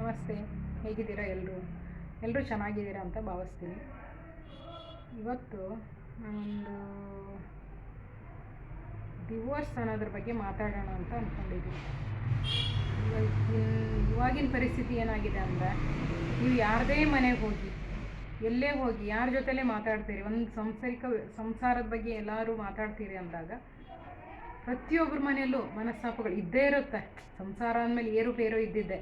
ನಮಸ್ತೆ. ಹೇಗಿದ್ದೀರಾ ಎಲ್ಲರೂ ಚೆನ್ನಾಗಿದ್ದೀರಾ ಅಂತ ಭಾವಿಸ್ತೀನಿ. ಇವತ್ತು ನಾನೊಂದು ಡಿವೋರ್ಸ್ ಅನ್ನೋದ್ರ ಬಗ್ಗೆ ಮಾತಾಡೋಣ ಅಂತ ಅಂದ್ಕೊಂಡಿದ್ದೀನಿ. ಇವಾಗಿನ ಪರಿಸ್ಥಿತಿ ಏನಾಗಿದೆ ಅಂದರೆ, ನೀವು ಯಾರದೇ ಮನೆಗೆ ಹೋಗಿ, ಎಲ್ಲೇ ಹೋಗಿ, ಯಾರ ಜೊತೆಲೇ ಮಾತಾಡ್ತೀರಿ, ಒಂದು ಸಂಸಾರದ ಬಗ್ಗೆ ಎಲ್ಲರೂ ಮಾತಾಡ್ತೀರಿ ಅಂದಾಗ ಪ್ರತಿಯೊಬ್ಬರ ಮನೆಯಲ್ಲೂ ಮನಸ್ತಾಪಗಳು ಇದ್ದೇ ಇರುತ್ತೆ. ಸಂಸಾರ ಅಂದಮೇಲೆ ಏರುಪೇರು ಇದ್ದಿದ್ದೆ.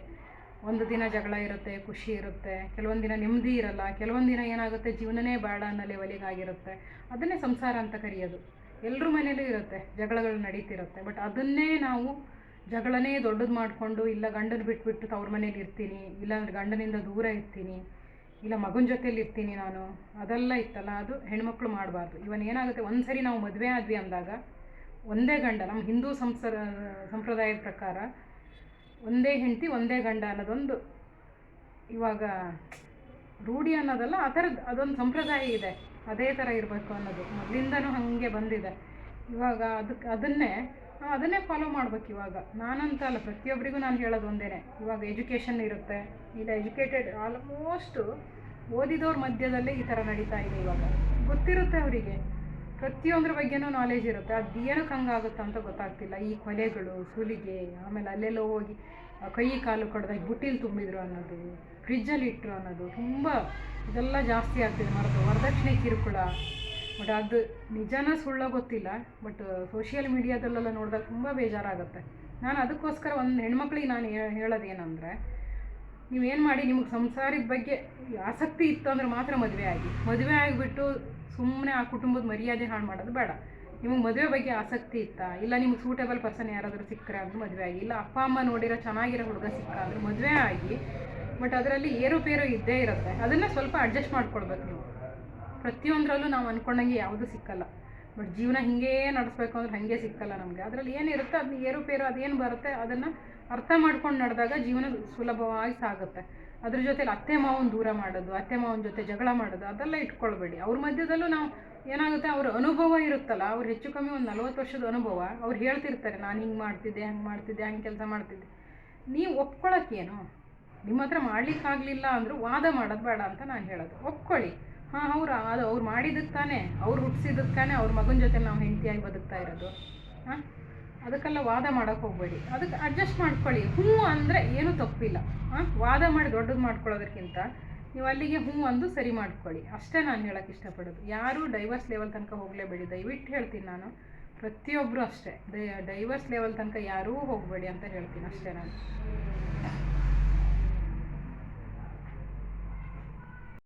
ಒಂದು ದಿನ ಜಗಳ ಇರುತ್ತೆ, ಖುಷಿ ಇರುತ್ತೆ, ಕೆಲವೊಂದು ದಿನ ನೆಮ್ಮದಿ ಇರಲ್ಲ, ಕೆಲವೊಂದು ದಿನ ಏನಾಗುತ್ತೆ ಜೀವನನೇ ಬೇಡ ಅನ್ನೋ ಲೆವೆಲಿಗಾಗಿರುತ್ತೆ. ಅದನ್ನೇ ಸಂಸಾರ ಅಂತ ಕರೆಯೋದು. ಎಲ್ಲರ ಮನೇಲೂ ಇರುತ್ತೆ, ಜಗಳಗಳು ನಡೀತಿರುತ್ತೆ. ಬಟ್ ಅದನ್ನೇ ನಾವು ಜಗಳನೇ ದೊಡ್ಡದು ಮಾಡಿಕೊಂಡು, ಇಲ್ಲ ಗಂಡನ ಬಿಟ್ಬಿಟ್ಟು ಅವ್ರ ಮನೇಲಿ ಇರ್ತೀನಿ, ಇಲ್ಲ ಗಂಡನಿಂದ ದೂರ ಇರ್ತೀನಿ, ಇಲ್ಲ ಮಗನ ಜೊತೆಲಿ ಇರ್ತೀನಿ ನಾನು, ಅದೆಲ್ಲ ಇತ್ತಲ್ಲ, ಅದು ಹೆಣ್ಮಕ್ಳು ಮಾಡಬಾರ್ದು. ಇವನ್ ಏನಾಗುತ್ತೆ, ಒಂದು ಸರಿ ನಾವು ಮದುವೆ ಆದ್ವಿ ಅಂದಾಗ ಒಂದೇ ಗಂಡ, ನಮ್ಮ ಹಿಂದೂ ಸಂಪ್ರದಾಯದ ಪ್ರಕಾರ ಒಂದೇ ಹೆಂಡತಿ ಒಂದೇ ಗಂಡ ಅನ್ನೋದೊಂದು ಇವಾಗ ರೂಢಿ ಅನ್ನೋದಲ್ಲ, ಆ ಥರದ್ದು ಅದೊಂದು ಸಂಪ್ರದಾಯ ಇದೆ. ಅದೇ ಥರ ಇರಬೇಕು ಅನ್ನೋದು ಮೊದಲಿಂದನೂ ಹಾಗೆ ಬಂದಿದೆ. ಇವಾಗ ಅದನ್ನೇ ಫಾಲೋ ಮಾಡ್ಬೇಕು. ಇವಾಗ ನಾನಂತ ಅಲ್ಲ, ಪ್ರತಿಯೊಬ್ಬರಿಗೂ ನಾನು ಹೇಳೋದು ಒಂದೇ. ಇವಾಗ ಎಜುಕೇಷನ್ ಇರುತ್ತೆ, ಇಲ್ಲ ಎಜುಕೇಟೆಡ್ ಆಲ್ಮೋಸ್ಟು ಓದಿದವ್ರ ಮಧ್ಯದಲ್ಲೇ ಈ ಥರ ನಡೀತಾ ಇದೆ. ಇವಾಗ ಗೊತ್ತಿರುತ್ತೆ ಅವರಿಗೆ, ಪ್ರತಿಯೊಂದ್ರ ಬಗ್ಗೆನೂ ನಾಲೆಜ್ ಇರುತ್ತೆ. ಅದು ಏನಕ್ಕೆ ಹಂಗಾಗುತ್ತೆ ಅಂತ ಗೊತ್ತಾಗ್ತಿಲ್ಲ. ಈ ಕೊಲೆಗಳು, ಸುಲಿಗೆ, ಆಮೇಲೆ ಅಲ್ಲೆಲ್ಲೋ ಹೋಗಿ ಕೈ ಕಾಲು ಕಡ್ದಾಗಿ ಬುಟ್ಟಿಲಿ ತುಂಬಿದ್ರು ಅನ್ನೋದು, ಫ್ರಿಜ್ಜಲ್ಲಿ ಇಟ್ಟರು ಅನ್ನೋದು, ತುಂಬ ಇದೆಲ್ಲ ಜಾಸ್ತಿ ಆಗ್ತಿದೆ. ವರದಕ್ಷಿಣೆ ಕಿರುಕುಳ. ಬಟ್ ಅದು ನಿಜನ ಸುಳ್ಳ ಗೊತ್ತಿಲ್ಲ. ಬಟ್ ಸೋಷಿಯಲ್ ಮೀಡಿಯಾದಲ್ಲೆಲ್ಲ ನೋಡಿದಾಗ ತುಂಬ ಬೇಜಾರಾಗುತ್ತೆ. ನಾನು ಅದಕ್ಕೋಸ್ಕರ ಒಂದು ಹೆಣ್ಮಕ್ಳಿಗೆ ನಾನು ಹೇಳೋದೇನೆಂದರೆ, ನೀವೇನು ಮಾಡಿ, ನಿಮಗೆ ಸಂಸಾರದ ಬಗ್ಗೆ ಆಸಕ್ತಿ ಇತ್ತು ಅಂದರೆ ಮಾತ್ರ ಮದುವೆ ಆಗಿಬಿಟ್ಟು ಸುಮ್ಮನೆ ಆ ಕುಟುಂಬದ ಮರ್ಯಾದೆ ಹಾಳು ಮಾಡೋದು ಬೇಡ. ನಿಮಗೆ ಮದುವೆ ಬಗ್ಗೆ ಆಸಕ್ತಿ ಇತ್ತಾ, ಇಲ್ಲ ನಿಮಗೆ ಸೂಟೇಬಲ್ ಪರ್ಸನ್ ಯಾರಾದರೂ ಸಿಕ್ಕರೆ ಅಂದ್ರೆ ಮದುವೆ ಆಗಿ, ಇಲ್ಲ ಅಪ್ಪ ಅಮ್ಮ ನೋಡಿರೋ ಚೆನ್ನಾಗಿರೋ ಹುಡುಗ ಸಿಕ್ಕ ಅಂದರೆ ಮದುವೆ ಆಗಿ. ಬಟ್ ಅದರಲ್ಲಿ ಏರುಪೇರು ಇದ್ದೇ ಇರುತ್ತೆ. ಅದನ್ನು ಸ್ವಲ್ಪ ಅಡ್ಜಸ್ಟ್ ಮಾಡ್ಕೊಳ್ಬೇಕು ನೀವು. ಪ್ರತಿಯೊಂದರಲ್ಲೂ ನಾವು ಅಂದ್ಕೊಂಡಂಗೆ ಯಾವುದೂ ಸಿಕ್ಕಲ್ಲ. ಬಟ್ ಜೀವನ ಹಿಂಗೇ ನಡೆಸ್ಬೇಕು ಅಂದ್ರೆ ಹಾಗೆ ಸಿಕ್ಕಲ್ಲ ನಮಗೆ. ಅದರಲ್ಲಿ ಏನಿರುತ್ತೆ ಅದನ್ನ ಏರುಪೇರು ಅದೇನು ಬರುತ್ತೆ ಅದನ್ನು ಅರ್ಥ ಮಾಡ್ಕೊಂಡು ನಡೆದಾಗ ಜೀವನ ಸುಲಭವಾಗಿ ಸಾಗುತ್ತೆ. ಅದ್ರ ಜೊತೆಲಿ ಅತ್ತೆ ಮಾವನ ದೂರ ಮಾಡೋದು, ಅತ್ತೆ ಮಾವನ ಜೊತೆ ಜಗಳ ಮಾಡೋದು, ಅದೆಲ್ಲ ಇಟ್ಕೊಳ್ಬೇಡಿ. ಅವ್ರ ಮಧ್ಯದಲ್ಲೂ ನಾವು ಏನಾಗುತ್ತೆ, ಅವ್ರ ಅನುಭವ ಇರುತ್ತಲ್ಲ, ಅವ್ರು ಹೆಚ್ಚು ಕಮ್ಮಿ ಒಂದು 40 ವರ್ಷದ ಅನುಭವ, ಅವ್ರು ಹೇಳ್ತಿರ್ತಾರೆ, ನಾನು ಹಿಂಗೆ ಮಾಡ್ತಿದ್ದೆ, ಹಂಗೆ ಕೆಲಸ ಮಾಡ್ತಿದ್ದೆ. ನೀವು ಒಪ್ಕೊಳ್ಳೋಕ್ಕೇನು, ನಿಮ್ಮ ಹತ್ರ ಮಾಡ್ಲಿಕ್ಕಾಗಲಿಲ್ಲ ಅಂದರೂ ವಾದ ಮಾಡೋದು ಬೇಡ ಅಂತ ನಾನು ಹೇಳೋದು. ಒಪ್ಕೊಳ್ಳಿ, ಅವ್ರು ಮಾಡಿದ್ದಕ್ಕೆ ತಾನೇ, ಅವ್ರು ಹುಟ್ಟಿಸಿದ್ದಕ್ಕೆ ತಾನೇ ಅವ್ರ ಮಗನ ಜೊತೆ ನಾವು ಹೆಂಡತಿಯಾಗಿ ಬದುಕ್ತಾ ಇರೋದು. ಅದಕ್ಕೆಲ್ಲ ವಾದ ಮಾಡೋಕ್ಕೆ ಹೋಗಬೇಡಿ. ಅದಕ್ಕೆ ಅಡ್ಜಸ್ಟ್ ಮಾಡ್ಕೊಳ್ಳಿ. ಅಂದರೆ ಏನೂ ತಪ್ಪಿಲ್ಲ. ವಾದ ಮಾಡಿ ದೊಡ್ಡದು ಮಾಡ್ಕೊಳ್ಳೋದಕ್ಕಿಂತ ನೀವು ಅಲ್ಲಿಗೆ ಅಂದು ಸರಿ ಮಾಡ್ಕೊಳ್ಳಿ. ಅಷ್ಟೇ ನಾನು ಹೇಳೋಕ್ಕೆ ಇಷ್ಟಪಡೋದು. ಯಾರೂ ಡೈವರ್ಸ್ ಲೆವೆಲ್ ತನಕ ಹೋಗಲೇಬೇಡಿ, ದಯವಿಟ್ಟು ಹೇಳ್ತೀನಿ ನಾನು. ಪ್ರತಿಯೊಬ್ಬರು ಅಷ್ಟೇ, ಡೈವರ್ಸ್ ಲೆವೆಲ್ ತನಕ ಯಾರೂ ಹೋಗಬೇಡಿ ಅಂತ ಹೇಳ್ತೀನಿ ಅಷ್ಟೇ ನಾನು.